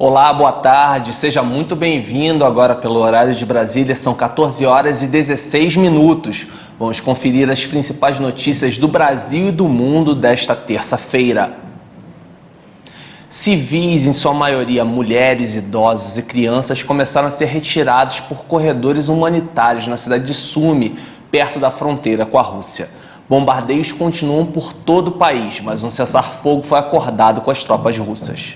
Olá, boa tarde, seja muito bem-vindo. Agora pelo horário de Brasília, são 14 horas e 16 minutos. Vamos conferir as principais notícias do Brasil e do mundo desta terça-feira. Civis, em sua maioria mulheres, idosos e crianças, começaram a ser retirados por corredores humanitários na cidade de Sumi, perto da fronteira com a Rússia. Bombardeios continuam por todo o país, mas um cessar-fogo foi acordado com as tropas russas.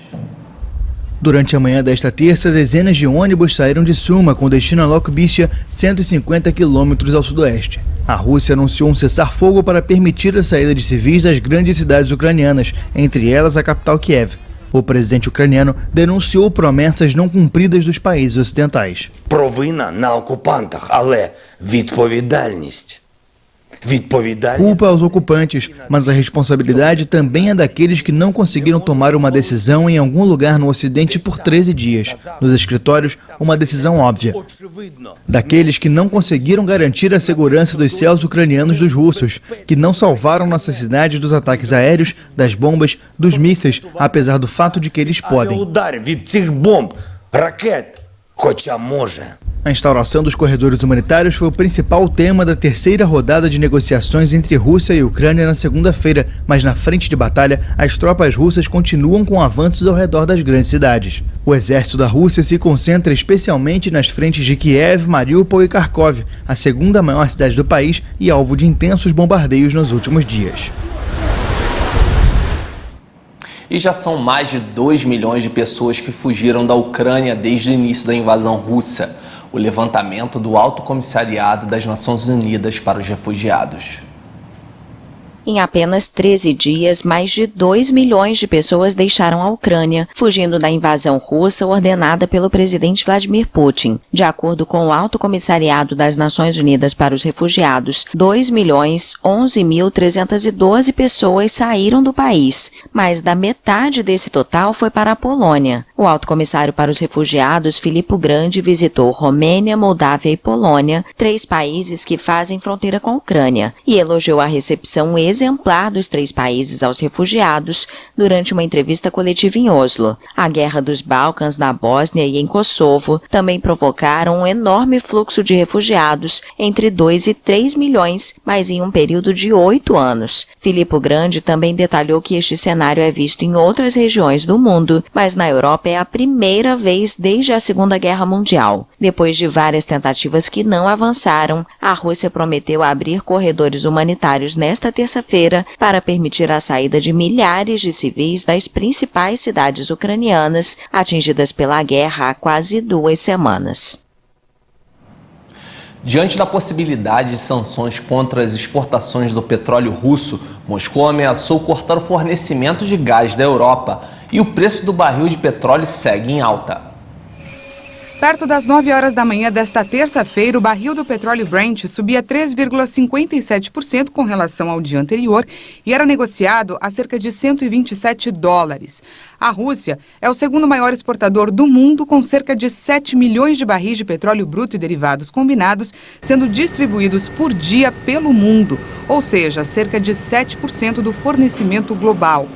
Durante a manhã desta terça, dezenas de ônibus saíram de Suma com destino a Lokbistia, 150 quilômetros ao sudoeste. A Rússia anunciou um cessar-fogo para permitir a saída de civis das grandes cidades ucranianas, entre elas a capital Kiev. O presidente ucraniano denunciou promessas não cumpridas dos países ocidentais. Провина на окупантах, але відповідальність. Culpa aos ocupantes, mas a responsabilidade também é daqueles que não conseguiram tomar uma decisão em algum lugar no Ocidente por 13 dias. Nos escritórios, uma decisão óbvia. Daqueles que não conseguiram garantir a segurança dos céus ucranianos dos russos, que não salvaram nossa cidade dos ataques aéreos, das bombas, dos mísseis, apesar do fato de que eles podem. A instauração dos corredores humanitários foi o principal tema da terceira rodada de negociações entre Rússia e Ucrânia na segunda-feira, mas na frente de batalha, as tropas russas continuam com avanços ao redor das grandes cidades. O exército da Rússia se concentra especialmente nas frentes de Kiev, Mariupol e Kharkov, a segunda maior cidade do país e alvo de intensos bombardeios nos últimos dias. E já são mais de 2 milhões de pessoas que fugiram da Ucrânia desde o início da invasão russa. O levantamento do Alto Comissariado das Nações Unidas para os Refugiados. Em apenas 13 dias, mais de 2 milhões de pessoas deixaram a Ucrânia, fugindo da invasão russa ordenada pelo presidente Vladimir Putin. De acordo com o Alto Comissariado das Nações Unidas para os Refugiados, 2.011.312 pessoas saíram do país, mas da metade desse total foi para a Polônia. O Alto Comissário para os Refugiados, Filippo Grandi, visitou Romênia, Moldávia e Polônia, 3 países que fazem fronteira com a Ucrânia, e elogiou a recepção exemplar dos 3 países aos refugiados durante uma entrevista coletiva em Oslo. A guerra dos Balcãs na Bósnia e em Kosovo também provocaram um enorme fluxo de refugiados, entre 2 e 3 milhões, mas em um período de 8 anos. Filippo Grandi também detalhou que este cenário é visto em outras regiões do mundo, mas na Europa é a primeira vez desde a Segunda Guerra Mundial. Depois de várias tentativas que não avançaram, a Rússia prometeu abrir corredores humanitários nesta terça-feira para permitir a saída de milhares de civis das principais cidades ucranianas atingidas pela guerra há quase 2 semanas. Diante da possibilidade de sanções contra as exportações do petróleo russo, Moscou ameaçou cortar o fornecimento de gás da Europa e o preço do barril de petróleo segue em alta. Perto das 9 horas da manhã desta terça-feira, o barril do petróleo Brent subia 3,57% com relação ao dia anterior e era negociado a cerca de $127. A Rússia é o segundo maior exportador do mundo, com cerca de 7 milhões de barris de petróleo bruto e derivados combinados sendo distribuídos por dia pelo mundo, ou seja, cerca de 7% do fornecimento global.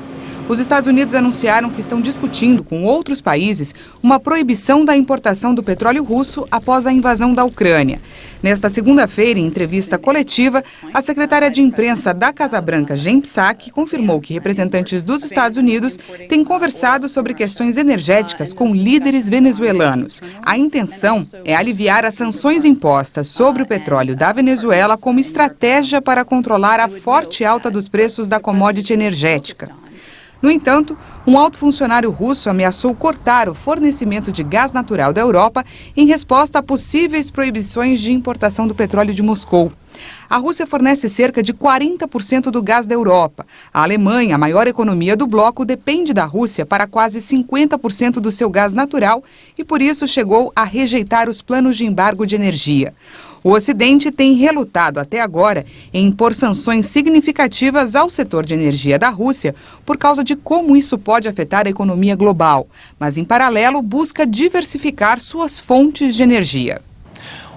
Os Estados Unidos anunciaram que estão discutindo com outros países uma proibição da importação do petróleo russo após a invasão da Ucrânia. Nesta segunda-feira, em entrevista coletiva, a secretária de imprensa da Casa Branca, Jen Psaki, confirmou que representantes dos Estados Unidos têm conversado sobre questões energéticas com líderes venezuelanos. A intenção é aliviar as sanções impostas sobre o petróleo da Venezuela como estratégia para controlar a forte alta dos preços da commodity energética. No entanto, um alto funcionário russo ameaçou cortar o fornecimento de gás natural da Europa em resposta a possíveis proibições de importação do petróleo de Moscou. A Rússia fornece cerca de 40% do gás da Europa. A Alemanha, a maior economia do bloco, depende da Rússia para quase 50% do seu gás natural e, por isso, chegou a rejeitar os planos de embargo de energia. O Ocidente tem relutado até agora em impor sanções significativas ao setor de energia da Rússia por causa de como isso pode afetar a economia global, mas, em paralelo, busca diversificar suas fontes de energia.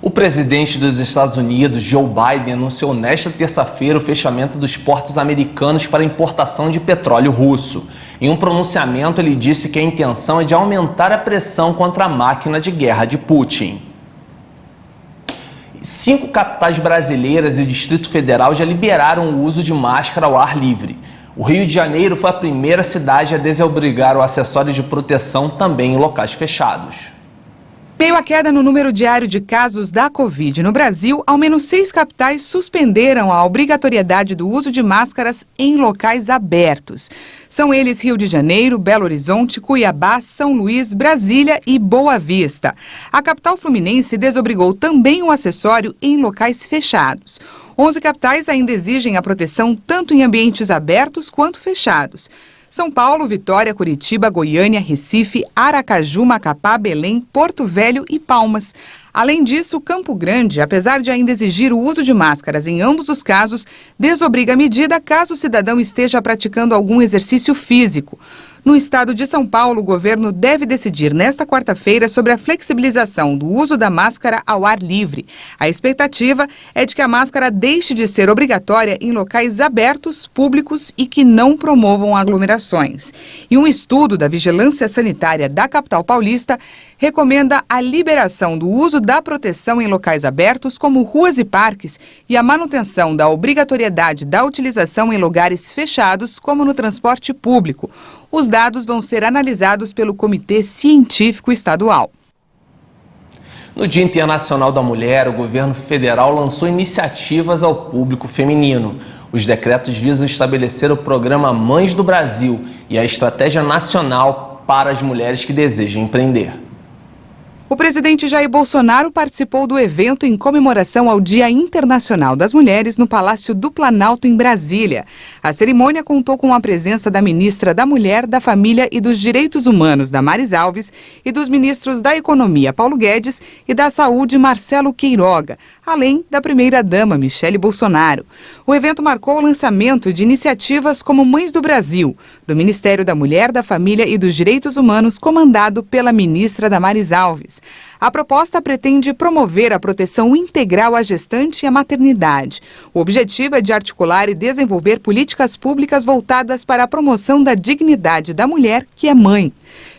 O presidente dos Estados Unidos, Joe Biden, anunciou nesta terça-feira o fechamento dos portos americanos para importação de petróleo russo. Em um pronunciamento, ele disse que a intenção é de aumentar a pressão contra a máquina de guerra de Putin. 5 capitais brasileiras e o Distrito Federal já liberaram o uso de máscara ao ar livre. O Rio de Janeiro foi a primeira cidade a desobrigar o acessório de proteção também em locais fechados. Meio à queda no número diário de casos da Covid no Brasil, ao menos 6 capitais suspenderam a obrigatoriedade do uso de máscaras em locais abertos. São eles Rio de Janeiro, Belo Horizonte, Cuiabá, São Luís, Brasília e Boa Vista. A capital fluminense desobrigou também o acessório em locais fechados. 11 capitais ainda exigem a proteção tanto em ambientes abertos quanto fechados. São Paulo, Vitória, Curitiba, Goiânia, Recife, Aracaju, Macapá, Belém, Porto Velho e Palmas. Além disso, Campo Grande, apesar de ainda exigir o uso de máscaras em ambos os casos, desobriga a medida caso o cidadão esteja praticando algum exercício físico. No estado de São Paulo, o governo deve decidir nesta quarta-feira sobre a flexibilização do uso da máscara ao ar livre. A expectativa é de que a máscara deixe de ser obrigatória em locais abertos, públicos e que não promovam aglomerações. E um estudo da Vigilância Sanitária da capital paulista recomenda a liberação do uso da proteção em locais abertos, como ruas e parques, e a manutenção da obrigatoriedade da utilização em lugares fechados, como no transporte público. Os dados vão ser analisados pelo Comitê Científico Estadual. No Dia Internacional da Mulher, o governo federal lançou iniciativas ao público feminino. Os decretos visam estabelecer o programa Mães do Brasil e a Estratégia Nacional para as mulheres que desejam empreender. O presidente Jair Bolsonaro participou do evento em comemoração ao Dia Internacional das Mulheres no Palácio do Planalto, em Brasília. A cerimônia contou com a presença da ministra da Mulher, da Família e dos Direitos Humanos, Damares Alves, e dos ministros da Economia, Paulo Guedes, e da Saúde, Marcelo Queiroga, além da primeira-dama, Michele Bolsonaro. O evento marcou o lançamento de iniciativas como Mães do Brasil, do Ministério da Mulher, da Família e dos Direitos Humanos, comandado pela ministra Damares Alves. A proposta pretende promover a proteção integral à gestante e à maternidade. O objetivo é de articular e desenvolver políticas públicas voltadas para a promoção da dignidade da mulher que é mãe.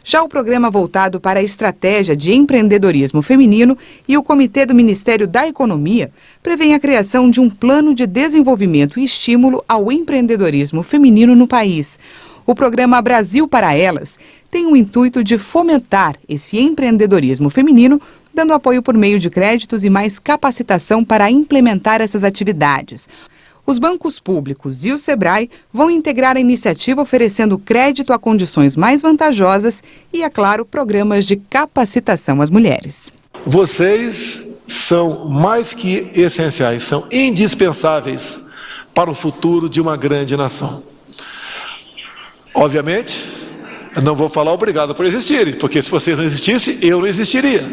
Já o programa voltado para a estratégia de empreendedorismo feminino e o Comitê do Ministério da Economia prevêem a criação de um plano de desenvolvimento e estímulo ao empreendedorismo feminino no país. O programa Brasil para Elas tem o intuito de fomentar esse empreendedorismo feminino, dando apoio por meio de créditos e mais capacitação para implementar essas atividades. Os bancos públicos e o Sebrae vão integrar a iniciativa oferecendo crédito a condições mais vantajosas e, é claro, programas de capacitação às mulheres. Vocês são mais que essenciais, são indispensáveis para o futuro de uma grande nação. Obviamente, eu não vou falar obrigado por existirem, porque se vocês não existissem, eu não existiria.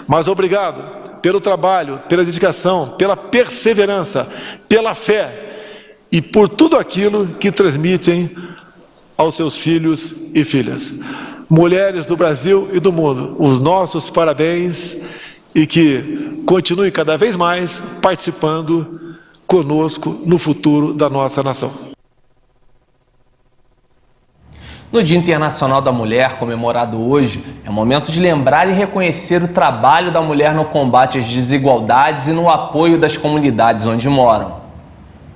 Mas obrigado pelo trabalho, pela dedicação, pela perseverança, pela fé e por tudo aquilo que transmitem aos seus filhos e filhas. Mulheres do Brasil e do mundo, os nossos parabéns e que continuem cada vez mais participando conosco no futuro da nossa nação. No Dia Internacional da Mulher, comemorado hoje, é momento de lembrar e reconhecer o trabalho da mulher no combate às desigualdades e no apoio das comunidades onde moram.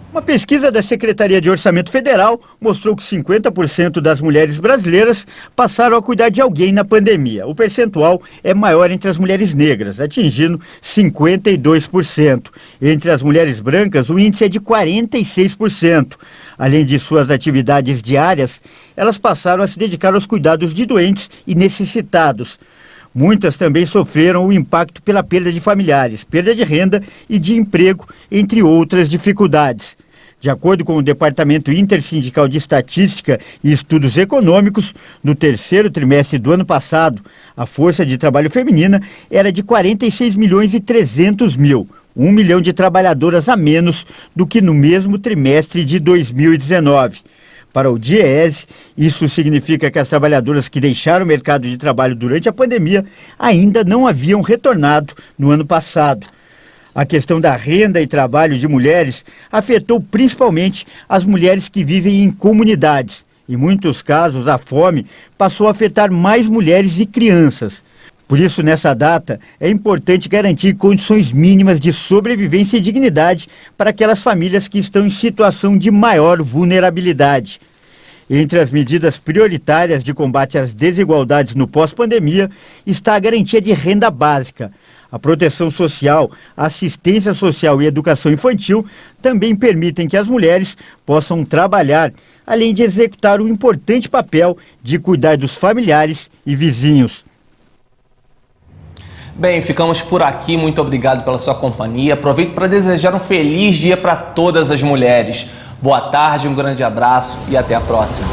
Uma pesquisa da Secretaria de Orçamento Federal mostrou que 50% das mulheres brasileiras passaram a cuidar de alguém na pandemia. O percentual é maior entre as mulheres negras, atingindo 52%. Entre as mulheres brancas, o índice é de 46%. Além de suas atividades diárias, elas passaram a se dedicar aos cuidados de doentes e necessitados. Muitas também sofreram o impacto pela perda de familiares, perda de renda e de emprego, entre outras dificuldades. De acordo com o Departamento Intersindical de Estatística e Estudos Econômicos, no terceiro trimestre do ano passado, a força de trabalho feminina era de 46 milhões e 300 mil, 1 milhão de trabalhadoras a menos do que no mesmo trimestre de 2019. Para o DIEESE, isso significa que as trabalhadoras que deixaram o mercado de trabalho durante a pandemia ainda não haviam retornado no ano passado. A questão da renda e trabalho de mulheres afetou principalmente as mulheres que vivem em comunidades. Em muitos casos, a fome passou a afetar mais mulheres e crianças. Por isso, nessa data, é importante garantir condições mínimas de sobrevivência e dignidade para aquelas famílias que estão em situação de maior vulnerabilidade. Entre as medidas prioritárias de combate às desigualdades no pós-pandemia está a garantia de renda básica. A proteção social, a assistência social e a educação infantil também permitem que as mulheres possam trabalhar, além de executar o importante papel de cuidar dos familiares e vizinhos. Bem, ficamos por aqui. Muito obrigado pela sua companhia. Aproveito para desejar um feliz dia para todas as mulheres. Boa tarde, um grande abraço e até a próxima.